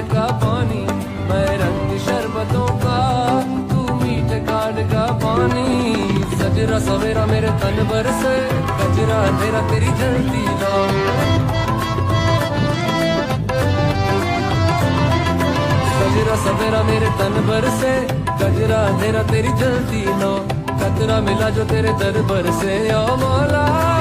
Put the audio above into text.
का पानी, मैं रंग शरबतों का, तू मीठे काट का पानी। सजरा सवेरा मेरे तन बरसे, कजरा अंधेरा तेरी जलती लो। सजरा सवेरा मेरे तन बरसे, कजरा अंधेरा तेरी जलती लो। कतरा मिला जो तेरे दर पर से, ओ मौला।